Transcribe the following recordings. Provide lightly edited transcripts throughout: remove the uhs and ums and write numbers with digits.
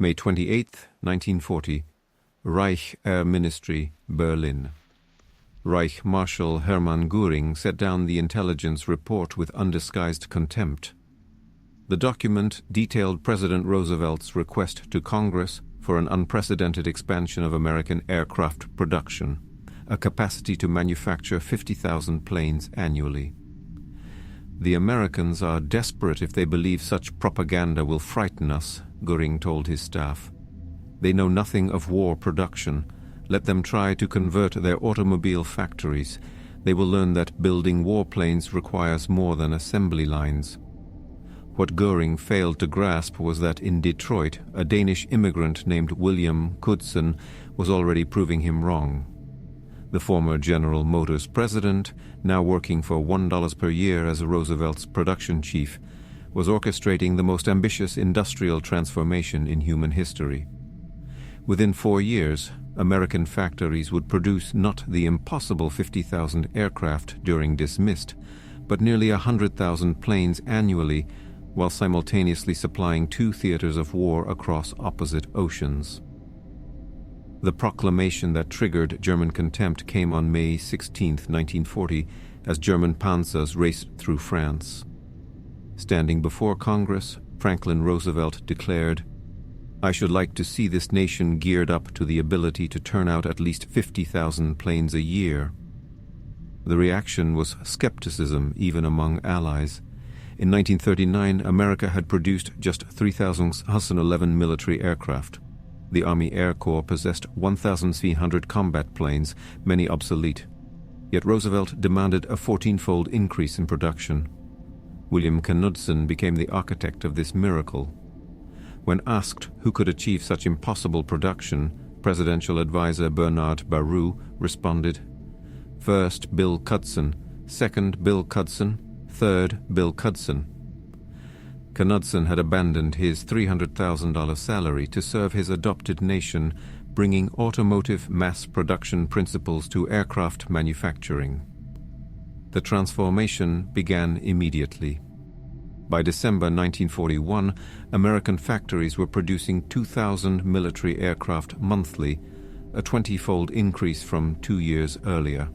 May 28, 1940. Reich Air Ministry, Berlin. Reich Marshal Hermann Göring set down the intelligence report with undisguised contempt. The document detailed President Roosevelt's request to Congress for an unprecedented expansion of American aircraft production, a capacity to manufacture 50,000 planes annually. "The Americans are desperate if they believe such propaganda will frighten us," Göring told his staff. "They know nothing of war production. Let them try to convert their automobile factories. They will learn that building warplanes requires more than assembly lines." What Göring failed to grasp was that in Detroit, a Danish immigrant named William Knudsen was already proving him wrong. The former General Motors president, now working for $1 per year as Roosevelt's production chief, was orchestrating the most ambitious industrial transformation in human history. Within 4 years, American factories would produce not the impossible 50,000 aircraft Göring dismissed, but nearly 100,000 planes annually, while simultaneously supplying 2 theaters of war across opposite oceans. The proclamation that triggered German contempt came on May 16, 1940, as German panzers raced through France. Standing before Congress, Franklin Roosevelt declared, "I should like to see this nation geared up to the ability to turn out at least 50,000 planes a year." The reaction was skepticism even among allies. In 1939, America had produced just 3,011 military aircraft. The Army Air Corps possessed 1,300 combat planes, many obsolete. Yet Roosevelt demanded a 14-fold increase in production. William Knudsen became the architect of this miracle. When asked who could achieve such impossible production, presidential advisor Bernard Baruch responded, "First, Bill Knudsen. Second, Bill Knudsen. Third, Bill Knudsen." Knudsen had abandoned his $300,000 salary to serve his adopted nation, bringing automotive mass production principles to aircraft manufacturing. The transformation began immediately. By December 1941, American factories were producing 2,000 military aircraft monthly, a 20-fold increase from 2 years earlier.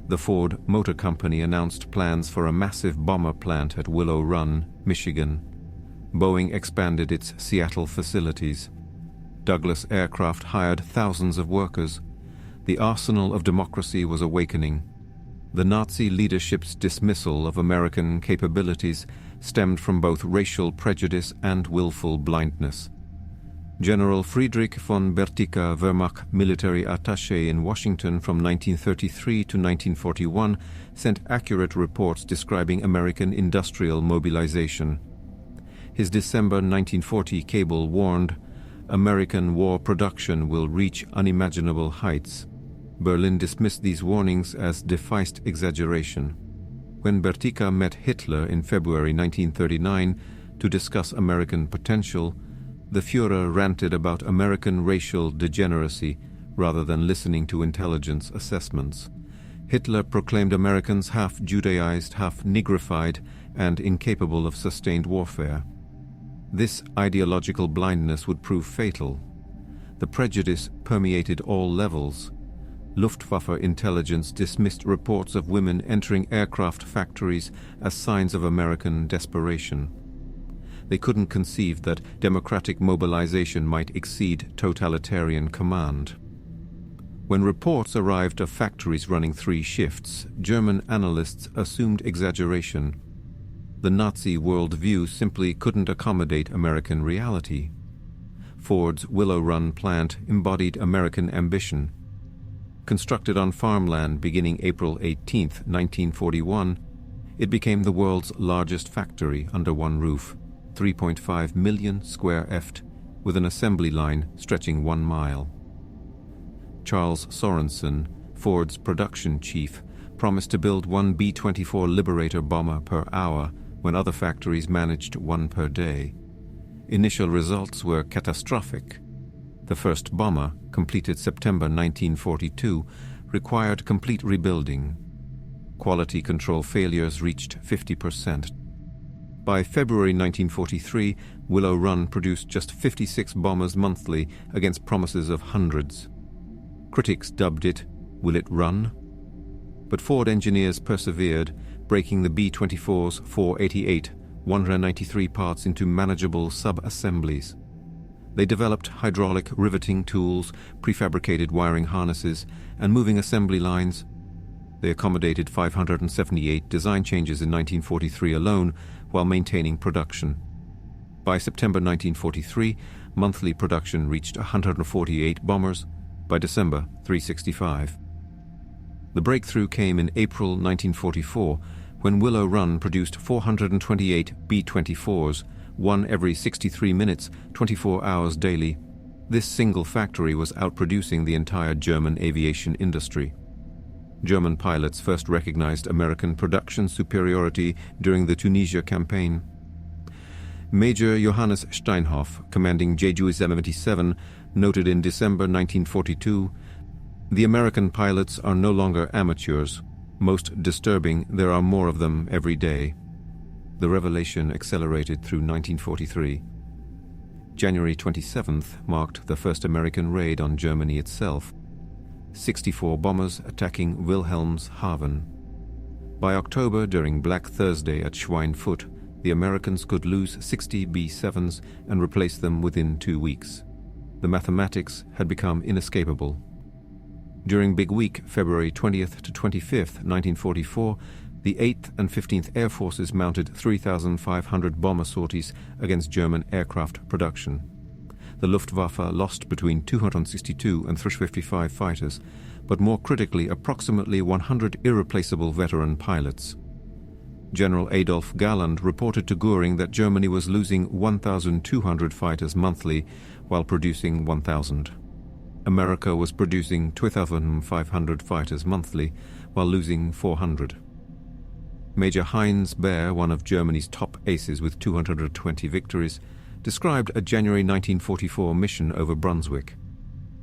The Ford Motor Company announced plans for a massive bomber plant at Willow Run, Michigan. Boeing expanded its Seattle facilities. Douglas Aircraft hired thousands of workers. The arsenal of democracy was awakening. The Nazi leadership's dismissal of American capabilities stemmed from both racial prejudice and willful blindness. General Friedrich von Berthica, Wehrmacht military attaché in Washington from 1933 to 1941, sent accurate reports describing American industrial mobilization. His December 1940 cable warned, "American war production will reach unimaginable heights." Berlin dismissed these warnings as defaced exaggeration. When Berthica met Hitler in February 1939 to discuss American potential, the Führer ranted about American racial degeneracy rather than listening to intelligence assessments. Hitler proclaimed Americans half Judaized, half Negrified, and incapable of sustained warfare. This ideological blindness would prove fatal. The prejudice permeated all levels. Luftwaffe intelligence dismissed reports of women entering aircraft factories as signs of American desperation. They couldn't conceive that democratic mobilization might exceed totalitarian command. When reports arrived of factories running 3 shifts, German analysts assumed exaggeration. The Nazi worldview simply couldn't accommodate American reality. Ford's Willow Run plant embodied American ambition. Constructed on farmland beginning April 18, 1941, it became the world's largest factory under one roof, 3.5 million square ft, with an assembly line stretching 1 mile. Charles Sorensen, Ford's production chief, promised to build 1 B-24 Liberator bomber per hour when other factories managed 1 per day. Initial results were catastrophic. The first bomber, completed September 1942, required complete rebuilding. Quality control failures reached 50%. By February 1943, Willow Run produced just 56 bombers monthly against promises of hundreds. Critics dubbed it, "Will it run?" But Ford engineers persevered, breaking the B-24's 488, 193 parts into manageable sub-assemblies. They developed hydraulic riveting tools, prefabricated wiring harnesses, and moving assembly lines. They accommodated 578 design changes in 1943 alone, while maintaining production. By September 1943, monthly production reached 148 bombers. By December, 365. The breakthrough came in April 1944, when Willow Run produced 428 B-24s, one every 63 minutes, 24 hours daily. This single factory was outproducing the entire German aviation industry. German pilots first recognized American production superiority during the Tunisia campaign. Major Johannes Steinhoff, commanding Jeju 77, noted in December 1942, "The American pilots are no longer amateurs. Most disturbing, there are more of them every day." The revelation accelerated through 1943. January 27th marked the first American raid on Germany itself. 64 bombers attacking Wilhelmshaven. By October, during Black Thursday at Schweinfurt, the Americans could lose 60 B-7s and replace them within 2 weeks. The mathematics had become inescapable. During Big Week, February 20th to 25th, 1944, the 8th and 15th Air Forces mounted 3,500 bomber sorties against German aircraft production. The Luftwaffe lost between 262 and 355 fighters, but more critically, approximately 100 irreplaceable veteran pilots. General Adolf Galland reported to Göring that Germany was losing 1,200 fighters monthly while producing 1,000. America was producing 2,500 fighters monthly while losing 400. Major Heinz Baer, one of Germany's top aces with 220 victories, described a January 1944 mission over Brunswick.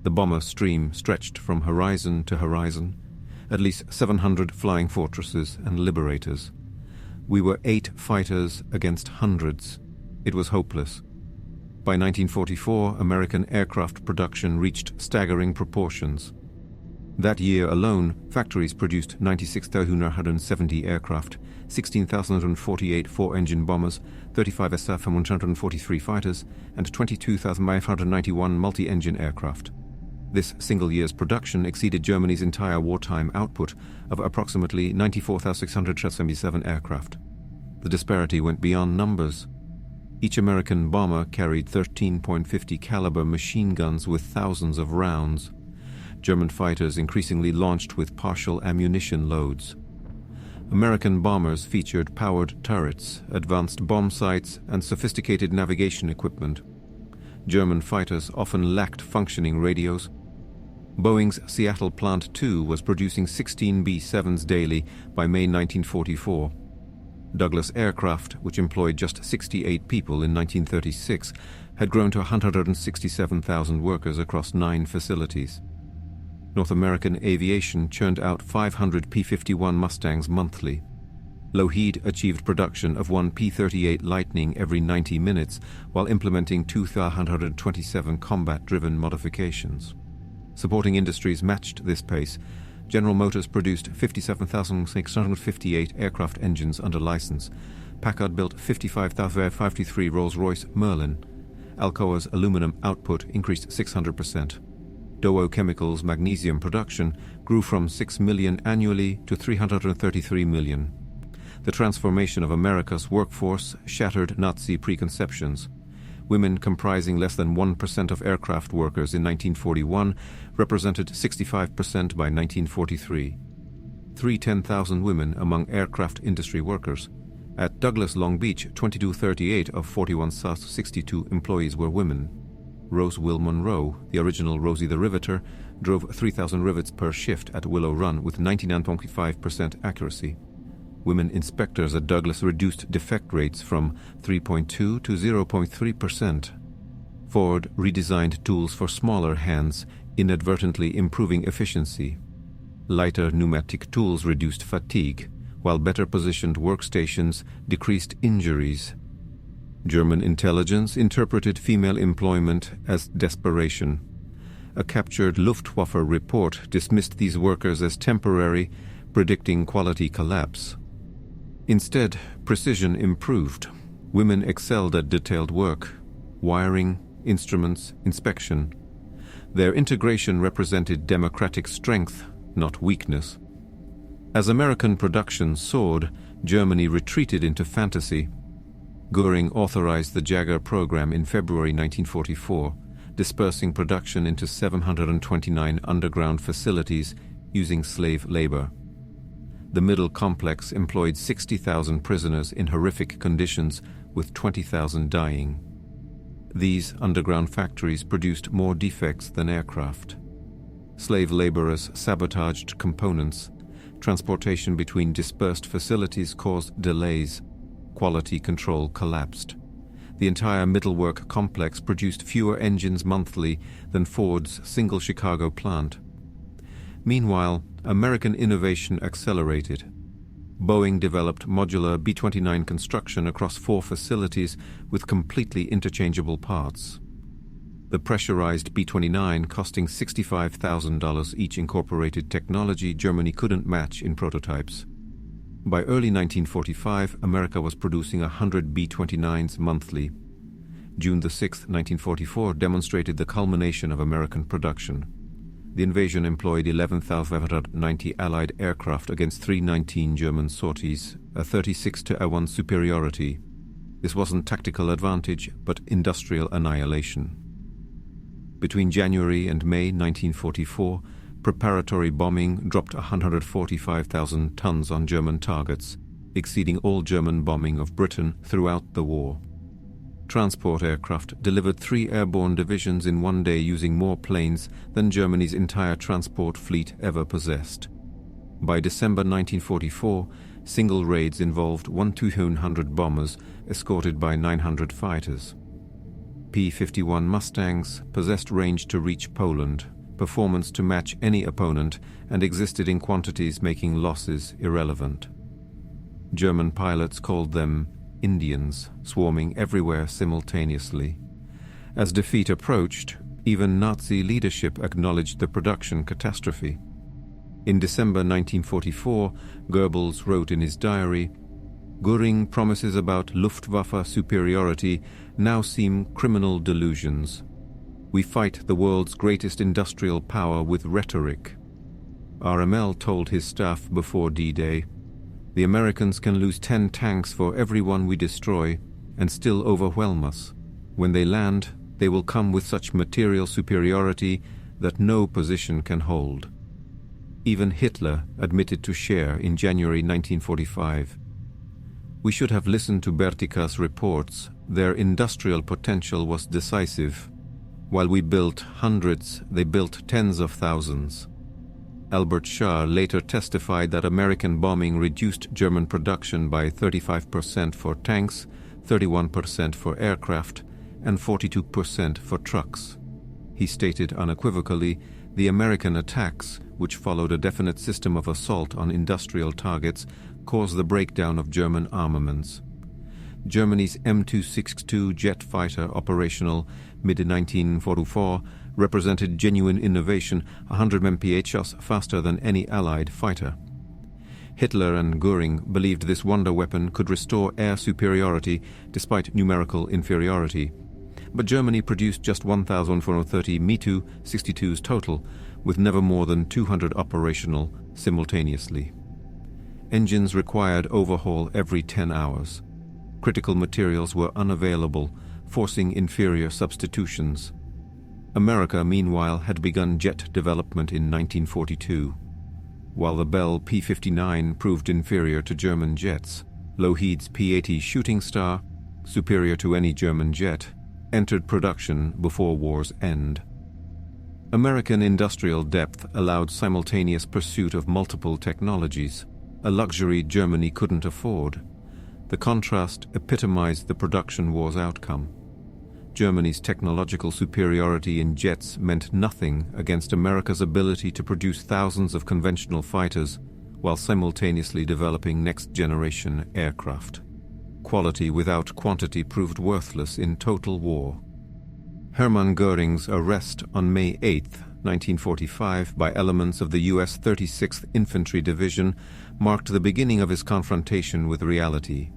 The bomber stream stretched from horizon to horizon, at least 700 flying fortresses and liberators. We were 8 fighters against hundreds. It was hopeless. By 1944, American aircraft production reached staggering proportions. That year alone, factories produced 96,170 aircraft, 16,048 four-engine bombers, 35 SF and 143 fighters, and 22,591 multi-engine aircraft. This single year's production exceeded Germany's entire wartime output of approximately 94,677 aircraft. The disparity went beyond numbers. Each American bomber carried 13.50 caliber machine guns with thousands of rounds. German fighters increasingly launched with partial ammunition loads. American bombers featured powered turrets, advanced bomb sights, and sophisticated navigation equipment. German fighters often lacked functioning radios. Boeing's Seattle Plant 2 was producing 16 B-7s daily by May 1944. Douglas Aircraft, which employed just 68 people in 1936, had grown to 167,000 workers across 9 facilities. North American aviation churned out 500 P-51 Mustangs monthly. Lockheed achieved production of 1 P-38 Lightning every 90 minutes while implementing 2,127 combat-driven modifications. Supporting industries matched this pace. General Motors produced 57,658 aircraft engines under license. Packard built 55,553 Rolls-Royce Merlin. Alcoa's aluminum output increased 600%. Dow Chemical's magnesium production grew from 6 million annually to 333 million. The transformation of America's workforce shattered Nazi preconceptions. Women comprising less than 1% of aircraft workers in 1941 represented 65% by 1943. 310,000 women among aircraft industry workers. At Douglas Long Beach, 2238 of 41 South 62 employees were women. Rose Will Monroe, the original Rosie the Riveter, drove 3,000 rivets per shift at Willow Run with 99.5% accuracy. Women inspectors at Douglas reduced defect rates from 3.2 to 0.3%. Ford redesigned tools for smaller hands, inadvertently improving efficiency. Lighter pneumatic tools reduced fatigue, while better-positioned workstations decreased injuries. German intelligence interpreted female employment as desperation. A captured Luftwaffe report dismissed these workers as temporary, predicting quality collapse. Instead, precision improved. Women excelled at detailed work, wiring, instruments, inspection. Their integration represented democratic strength, not weakness. As American production soared, Germany retreated into fantasy. Göring authorized the Jaeger program in February 1944, dispersing production into 729 underground facilities using slave labor. The Middle Complex employed 60,000 prisoners in horrific conditions, with 20,000 dying. These underground factories produced more defects than aircraft. Slave laborers sabotaged components. Transportation between dispersed facilities caused delays. Quality control collapsed. The entire Middlework complex produced fewer engines monthly than Ford's single Chicago plant. Meanwhile, American innovation accelerated. Boeing developed modular B-29 construction across 4 facilities with completely interchangeable parts. The pressurized B-29, costing $65,000 each, incorporated technology Germany couldn't match in prototypes. By early 1945, America was producing 100 B-29s monthly. June 6, 1944, demonstrated the culmination of American production. The invasion employed 11,590 Allied aircraft against 319 German sorties, a 36-1 superiority. This wasn't tactical advantage, but industrial annihilation. Between January and May 1944, preparatory bombing dropped 145,000 tons on German targets, exceeding all German bombing of Britain throughout the war. Transport aircraft delivered 3 airborne divisions in one day using more planes than Germany's entire transport fleet ever possessed. By December 1944, single raids involved 1,200 bombers escorted by 900 fighters. P-51 Mustangs possessed range to reach Poland, performance to match any opponent, and existed in quantities making losses irrelevant. German pilots called them Indians, swarming everywhere simultaneously. As defeat approached, even Nazi leadership acknowledged the production catastrophe. In December 1944, Goebbels wrote in his diary, "Göring promises about Luftwaffe superiority now seem criminal delusions. We fight the world's greatest industrial power with rhetoric." RML told his staff before D-Day, "The Americans can lose 10 tanks for every one we destroy and still overwhelm us. When they land, they will come with such material superiority that no position can hold." Even Hitler admitted to share in January 1945. We should have listened to Bertika's reports. Their industrial potential was decisive. While we built hundreds, they built tens of thousands. Albert Schar later testified that American bombing reduced German production by 35% for tanks, 31% for aircraft, and 42% for trucks. He stated unequivocally, the American attacks, which followed a definite system of assault on industrial targets, caused the breakdown of German armaments. Germany's M262 jet fighter, operational mid-1944, represented genuine innovation, 100 mph faster than any Allied fighter. Hitler and Göring believed this wonder weapon could restore air superiority despite numerical inferiority. But Germany produced just 1,430 Me-262s total, with never more than 200 operational simultaneously. Engines required overhaul every 10 hours. Critical materials were unavailable, forcing inferior substitutions. America, meanwhile, had begun jet development in 1942. While the Bell P-59 proved inferior to German jets, Lockheed's P-80 Shooting Star, superior to any German jet, entered production before war's end. American industrial depth allowed simultaneous pursuit of multiple technologies, a luxury Germany couldn't afford. The contrast epitomized the production war's outcome. Germany's technological superiority in jets meant nothing against America's ability to produce thousands of conventional fighters, while simultaneously developing next-generation aircraft. Quality without quantity proved worthless in total war. Hermann Göring's arrest on May 8, 1945, by elements of the U.S. 36th Infantry Division marked the beginning of his confrontation with reality.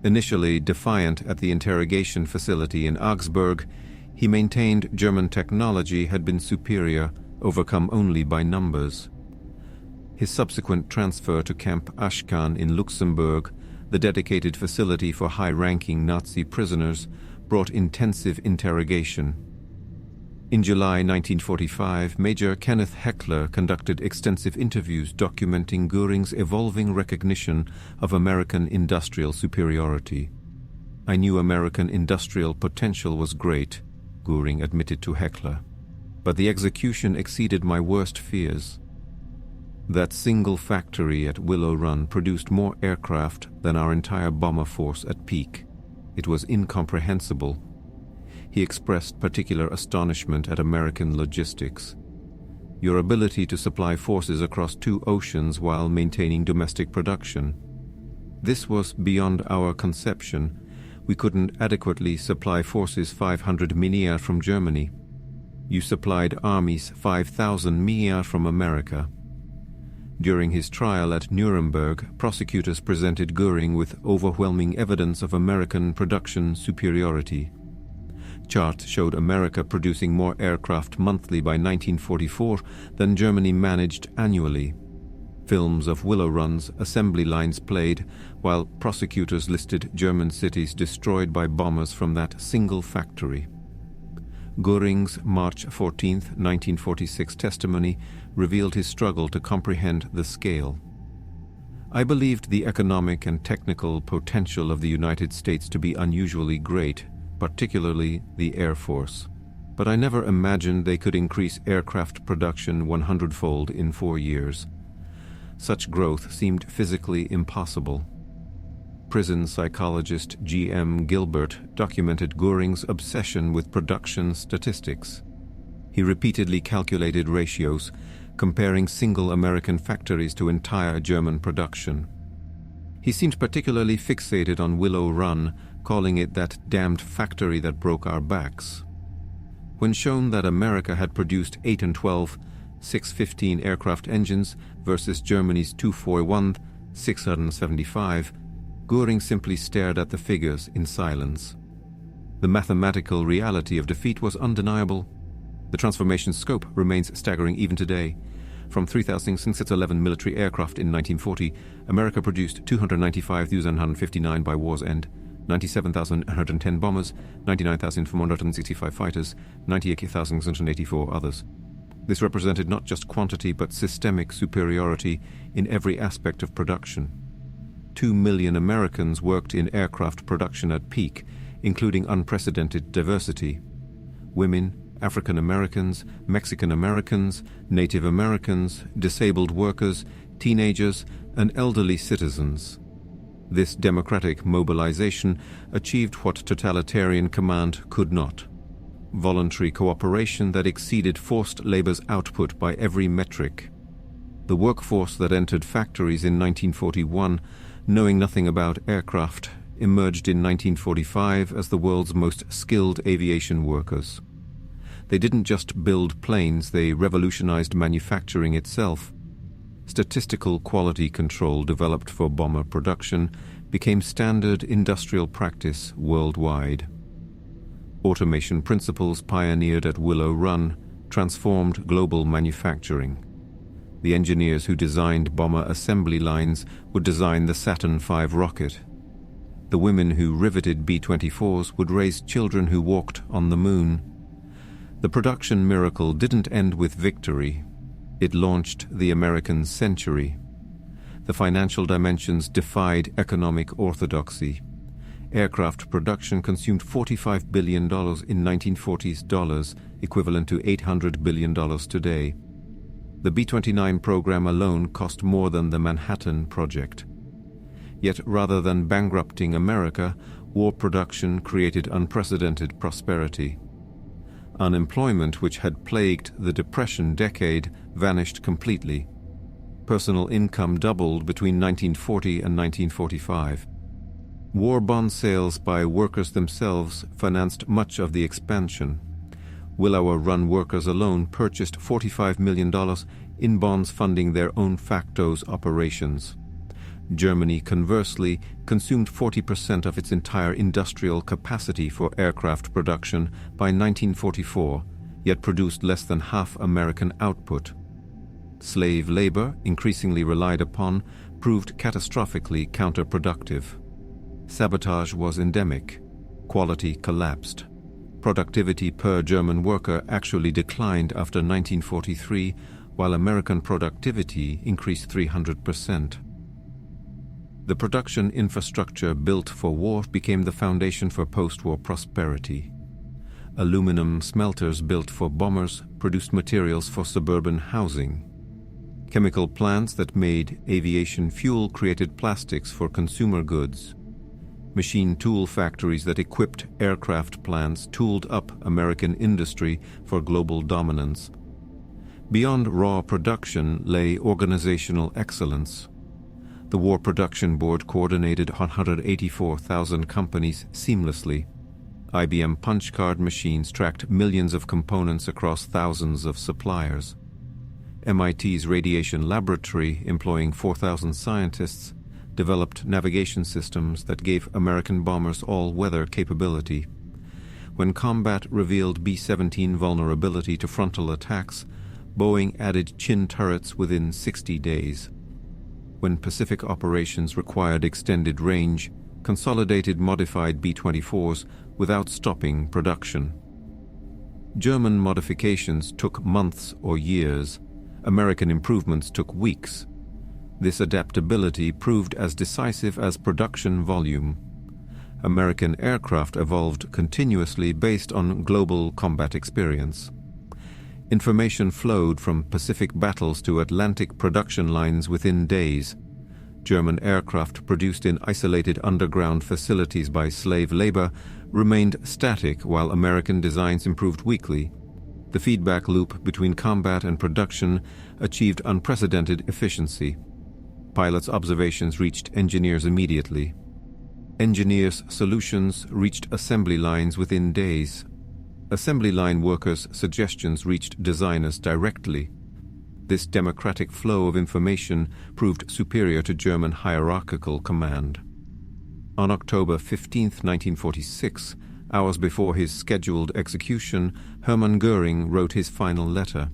Initially defiant at the interrogation facility in Augsburg, he maintained German technology had been superior, overcome only by numbers. His subsequent transfer to Camp Ashkan in Luxembourg, the dedicated facility for high-ranking Nazi prisoners, brought intensive interrogation. In July 1945, Major Kenneth Heckler conducted extensive interviews documenting Göring's evolving recognition of American industrial superiority. "I knew American industrial potential was great," Göring admitted to Heckler, "but the execution exceeded my worst fears. That single factory at Willow Run produced more aircraft than our entire bomber force at peak. It was incomprehensible." He expressed particular astonishment at American logistics. "Your ability to supply forces across 2 oceans while maintaining domestic production. This was beyond our conception. We couldn't adequately supply forces 500 millia from Germany. You supplied armies 5,000 millia from America." During his trial at Nuremberg, prosecutors presented Göring with overwhelming evidence of American production superiority. Charts showed America producing more aircraft monthly by 1944 than Germany managed annually. Films of Willow Run's assembly lines played, while prosecutors listed German cities destroyed by bombers from that single factory. Göring's March 14, 1946 testimony revealed his struggle to comprehend the scale. "I believed the economic and technical potential of the United States to be unusually great, particularly the Air Force. But I never imagined they could increase aircraft production 100-fold in 4 years. Such growth seemed physically impossible." Prison psychologist G.M. Gilbert documented Göring's obsession with production statistics. He repeatedly calculated ratios, comparing single American factories to entire German production. He seemed particularly fixated on Willow Run, calling it that damned factory that broke our backs. When shown that America had produced 8 and 12 615 aircraft engines versus Germany's 241 675, Göring simply stared at the figures in silence. The mathematical reality of defeat was undeniable. The transformation's scope remains staggering even today. From 3,611 military aircraft in 1940, America produced 295,159 by war's end, 97,110 bombers, 99,465 fighters, 98,684 others. This represented not just quantity but systemic superiority in every aspect of production. 2 million Americans worked in aircraft production at peak, including unprecedented diversity. Women, African Americans, Mexican Americans, Native Americans, disabled workers, teenagers, and elderly citizens. This democratic mobilization achieved what totalitarian command could not: voluntary cooperation that exceeded forced labor's output by every metric. The workforce that entered factories in 1941, knowing nothing about aircraft, emerged in 1945 as the world's most skilled aviation workers. They didn't just build planes, they revolutionized manufacturing itself. Statistical quality control developed for bomber production became standard industrial practice worldwide. Automation principles pioneered at Willow Run transformed global manufacturing. The engineers who designed bomber assembly lines would design the Saturn V rocket. The women who riveted B-24s would raise children who walked on the moon. The production miracle didn't end with victory. It launched the American century. The financial dimensions defied economic orthodoxy. Aircraft production consumed $45 billion in 1940s dollars, equivalent to $800 billion today. The B-29 program alone cost more than the Manhattan Project. Yet rather than bankrupting America, war production created unprecedented prosperity. Unemployment, which had plagued the Depression decade, vanished completely. Personal income doubled between 1940 and 1945. War bond sales by workers themselves financed much of the expansion. Willow Run workers alone purchased $45 million in bonds funding their own factos operations. Germany, conversely, consumed 40% of its entire industrial capacity for aircraft production by 1944, yet produced less than half American output. Slave labor, increasingly relied upon, proved catastrophically counterproductive. Sabotage was endemic. Quality collapsed. Productivity per German worker actually declined after 1943, while American productivity increased 300%. The production infrastructure built for war became the foundation for post-war prosperity. Aluminum smelters built for bombers produced materials for suburban housing. Chemical plants that made aviation fuel created plastics for consumer goods. Machine tool factories that equipped aircraft plants tooled up American industry for global dominance. Beyond raw production lay organizational excellence. The War Production Board coordinated 184,000 companies seamlessly. IBM punch card machines tracked millions of components across thousands of suppliers. MIT's Radiation Laboratory, employing 4,000 scientists, developed navigation systems that gave American bombers all-weather capability. When combat revealed B-17 vulnerability to frontal attacks, Boeing added chin turrets within 60 days. When Pacific operations required extended range, consolidated modified B-24s without stopping production. German modifications took months or years. American improvements took weeks. This adaptability proved as decisive as production volume. American aircraft evolved continuously based on global combat experience. Information flowed from Pacific battles to Atlantic production lines within days. German aircraft produced in isolated underground facilities by slave labor remained static while American designs improved weekly. The feedback loop between combat and production achieved unprecedented efficiency. Pilots' observations reached engineers immediately. Engineers' solutions reached assembly lines within days. Assembly line workers' suggestions reached designers directly. This democratic flow of information proved superior to German hierarchical command. On October 15, 1946, hours before his scheduled execution, Hermann Göring wrote his final letter.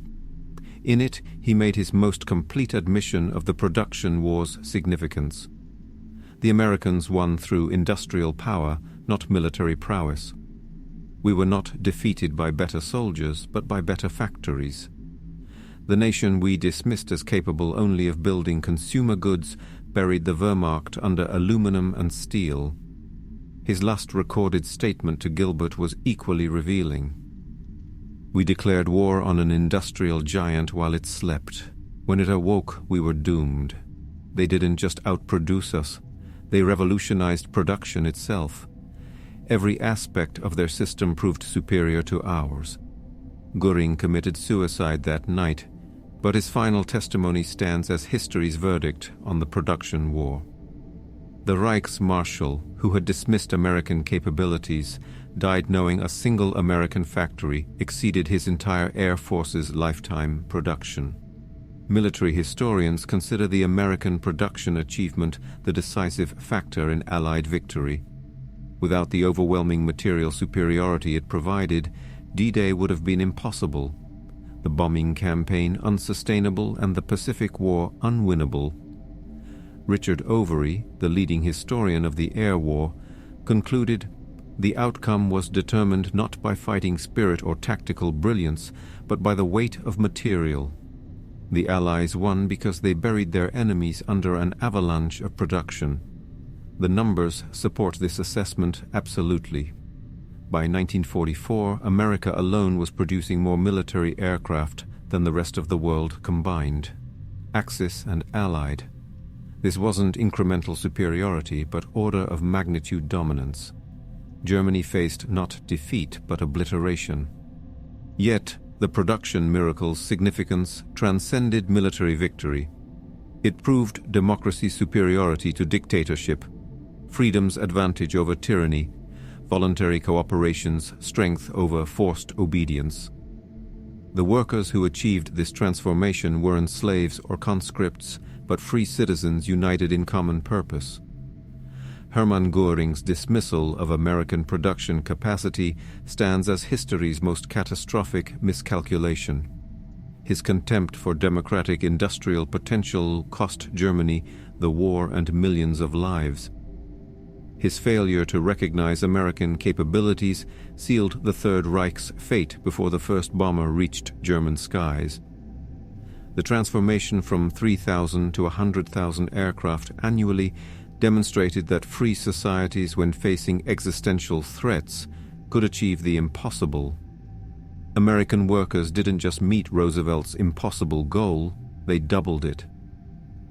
In it, he made his most complete admission of the production war's significance. The Americans won through industrial power, not military prowess. We were not defeated by better soldiers, but by better factories. The nation we dismissed as capable only of building consumer goods buried the Wehrmacht under aluminum and steel. His last recorded statement to Gilbert was equally revealing. We declared war on an industrial giant while it slept. When it awoke, we were doomed. They didn't just outproduce us. They revolutionized production itself. Every aspect of their system proved superior to ours. Göring committed suicide that night, but his final testimony stands as history's verdict on the production war. The Reichsmarshal, who had dismissed American capabilities, died knowing a single American factory exceeded his entire Air Force's lifetime production. Military historians consider the American production achievement the decisive factor in Allied victory. Without the overwhelming material superiority it provided, D-Day would have been impossible, the bombing campaign unsustainable, and the Pacific War unwinnable. Richard Overy, the leading historian of the air war, concluded, "The outcome was determined not by fighting spirit or tactical brilliance, but by the weight of material. The Allies won because they buried their enemies under an avalanche of production. The numbers support this assessment absolutely. By 1944, America alone was producing more military aircraft than the rest of the world combined, Axis and Allied. This wasn't incremental superiority, but order of magnitude dominance. Germany faced not defeat, but obliteration. Yet, the production miracle's significance transcended military victory. It proved democracy's superiority to dictatorship, freedom's advantage over tyranny, voluntary cooperation's strength over forced obedience. The workers who achieved this transformation weren't slaves or conscripts, but free citizens united in common purpose. Hermann Göring's dismissal of American production capacity stands as history's most catastrophic miscalculation. His contempt for democratic industrial potential cost Germany the war and millions of lives. His failure to recognize American capabilities sealed the Third Reich's fate before the first bomber reached German skies. The transformation from 3,000 to 100,000 aircraft annually demonstrated that free societies, when facing existential threats, could achieve the impossible. American workers didn't just meet Roosevelt's impossible goal, they doubled it.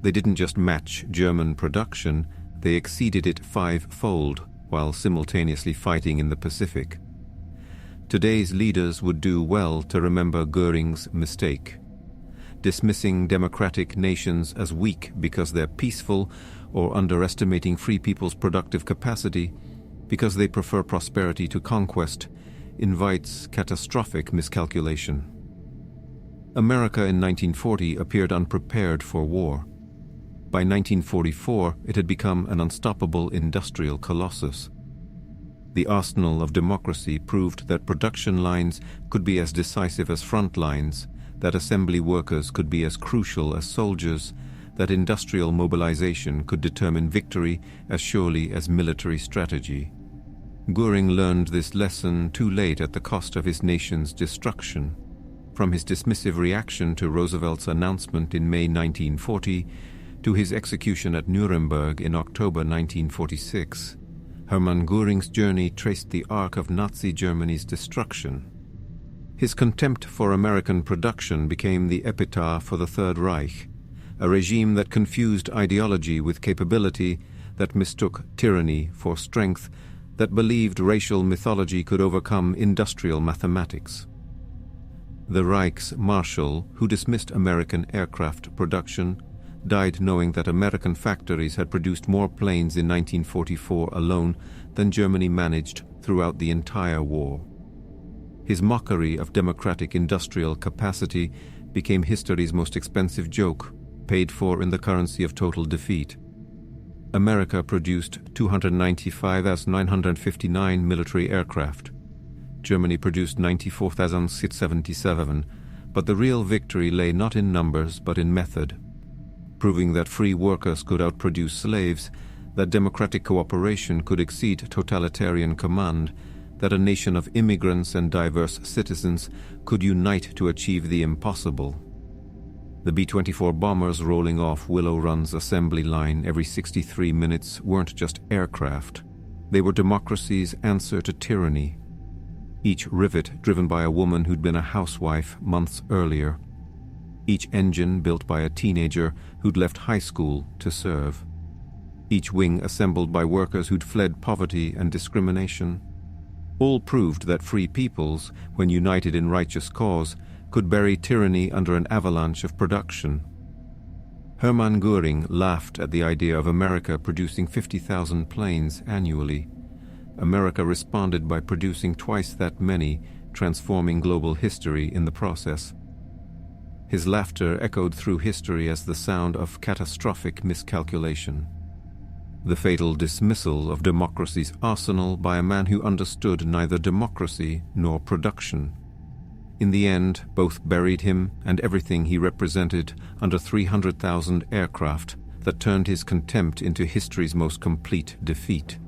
They didn't just match German production, they exceeded it five-fold while simultaneously fighting in the Pacific. Today's leaders would do well to remember Göring's mistake. Dismissing democratic nations as weak because they're peaceful, or underestimating free people's productive capacity because they prefer prosperity to conquest, invites catastrophic miscalculation. America in 1940 appeared unprepared for war. By 1944, it had become an unstoppable industrial colossus. The arsenal of democracy proved that production lines could be as decisive as front lines, that assembly workers could be as crucial as soldiers, that industrial mobilization could determine victory as surely as military strategy. Göring learned this lesson too late at the cost of his nation's destruction. From his dismissive reaction to Roosevelt's announcement in May 1940 to his execution at Nuremberg in October 1946, Hermann Göring's journey traced the arc of Nazi Germany's destruction. His contempt for American production became the epitaph for the Third Reich, a regime that confused ideology with capability, that mistook tyranny for strength, that believed racial mythology could overcome industrial mathematics. The Reich's marshal, who dismissed American aircraft production, died knowing that American factories had produced more planes in 1944 alone than Germany managed throughout the entire war. His mockery of democratic industrial capacity became history's most expensive joke, paid for in the currency of total defeat. America produced 295 S-959 military aircraft. Germany produced 94,677, but the real victory lay not in numbers but in method, proving that free workers could outproduce slaves, that democratic cooperation could exceed totalitarian command, that a nation of immigrants and diverse citizens could unite to achieve the impossible. The B-24 bombers rolling off Willow Run's assembly line every 63 minutes weren't just aircraft. They were democracy's answer to tyranny. Each rivet driven by a woman who'd been a housewife months earlier. Each engine built by a teenager who'd left high school to serve. Each wing assembled by workers who'd fled poverty and discrimination. All proved that free peoples, when united in righteous cause, could bury tyranny under an avalanche of production. Hermann Göring laughed at the idea of America producing 50,000 planes annually. America responded by producing twice that many, transforming global history in the process. His laughter echoed through history as the sound of catastrophic miscalculation. The fatal dismissal of democracy's arsenal by a man who understood neither democracy nor production. In the end, both buried him and everything he represented under 300,000 aircraft that turned his contempt into history's most complete defeat.